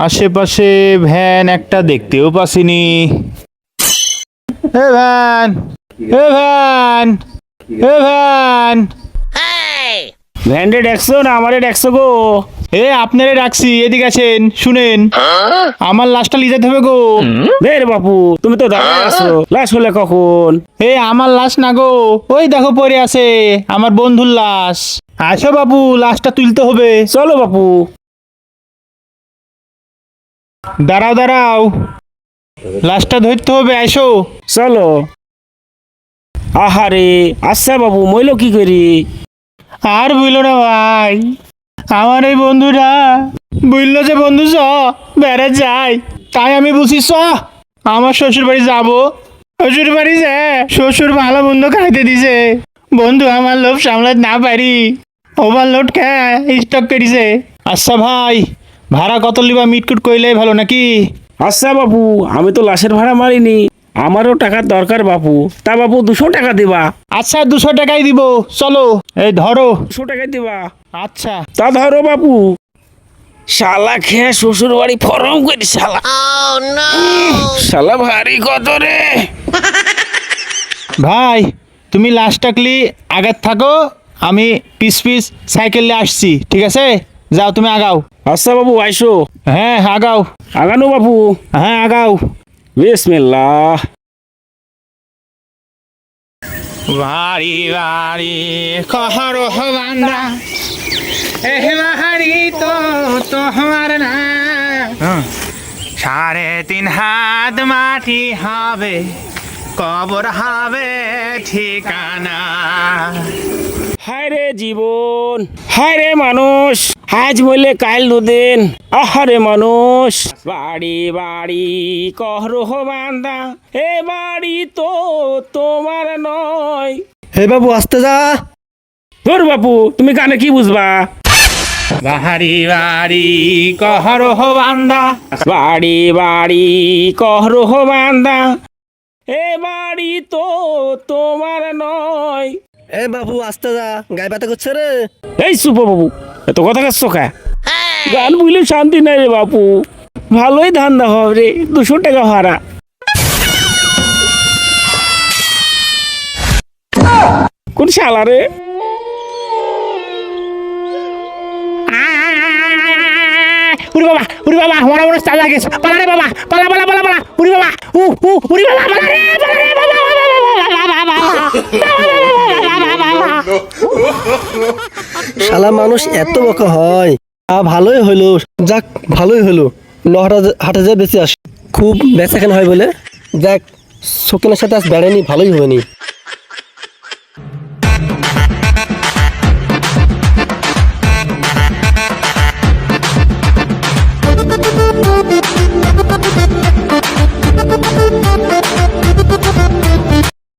আশেপাশে ভ্যান একটা দেখতেও পাসিনি। এ ভ্যান, এ ভ্যান, এ ভ্যান। ভ্যান্ডে ডাকছো না আমারে ডাকছো গো? এ আপনারে ডাকছি, এদিকে আছেন, শুনেন। আমার লাশটা লিয়ে যেতে হবে গো। বের বাপু, তুমি তো দাঁড়ায় আছো, লাশ হলে কখন? এ আমার লাশ না গো, ওই দেখো পড়ে আছে, আমার বন্ধুর লাশ। আসো বাবু, লাশটা তুলতে হবে। চলো বাপু। দাঁড়াও দাঁড়াও, লাশটা ধরতে হবে, আসো। চলো। আহারে, আচ্ছা বাবু, মইল কি করি? আর বুঝলো না ভাই, আমার এই বন্ধুরা বুঝলো যে বন্ধু চ বেড়ে যায়, তাই আমি বুঝি চ আমার শ্বশুর বাড়ি যাবো। শ্বশুর বাড়ি যে শ্বশুর ভালো বন্ধু খাইতে দিছে, বন্ধু আমার লোভ সামলাতে না পারি ওভারলোড খেয়ে স্টক করেছে। আচ্ছা ভাই, ভাড়া কত লিবা মিটকুট কইলে ভালো নাকি? আচ্ছা বাপু, আমি তো লাশের ভাড়া মারিনি, আমারও টাকার দরকার বাপু। তা বাপু 200 টাকা দিবা? আচ্ছা 200 টাকাই দিব, চলো এই ধরো। 200 টাকাই দিবা? আচ্ছা তা ধরো বাপু। শালা খেয়ে শ্বশুর বাড়ি ফরম করি শালা। শালা ভারী কত রে। ভাই, তুমি লাস্ট টাকলি আগাত থাকো, আমি পিস পিস সাইকেলে আসছি, ঠিক আছে? যাও তুমি আগাও। আচ্ছা বাবু, আইসো। হ্যাঁ আগাও। আগানো বাপু। হ্যাঁ আগাও। বিসমিল্লাহ। বাড়ি বাড়ি কহর বান্দা, এহ বাহারি তো তোমার না। 3.5 হাত মাটি হবে, কবর হবে ঠিকানা। হায় রে জীবন, হায় রে মানুষ, আজ বললে কাল দুদিন। আহারে মানুষ। বাড়ি বাড়ি কহর বান্দা, এ বাড়ি তো তোমার নয়। হে বাবু আসতে যা। ধর বাপু, তুমি গানে কি বুঝবা? বাহারি বাড়ি কহর বান্দা, বাড়ি বাড়ি কহর বান্দা, এ বাড়ি তো তোমার নয়। এ বাবু আসতে যা, গায়ে ব্যথা করছে রে। এই সুপ বাবু, এত কথা কাছ কা? গান বুঝলে শান্তি নাই রে বাপু। ভালোই ধান্দা হবে রে, 200 টাকা ভাড়া। কোন শালা রে? উরি বাবা, উরি বাবা, মরা মরা চালা গেছে, পালা রে বাবা, পালা পালা পালা পালা, উরি বাবা, উরি বাবা, পালা রে, পালা রে বাবা, শালা মানুষ এত বোকা হয়। ভালোই হইলো, যাক ভালোই হইলো। লহরা হাটে যে বেঁচে আস, খুব বেচাকেনা হয় বলে। যাক, শোকেনের সাথে আজ বেড়ায়নি, ভালোই হয়নি।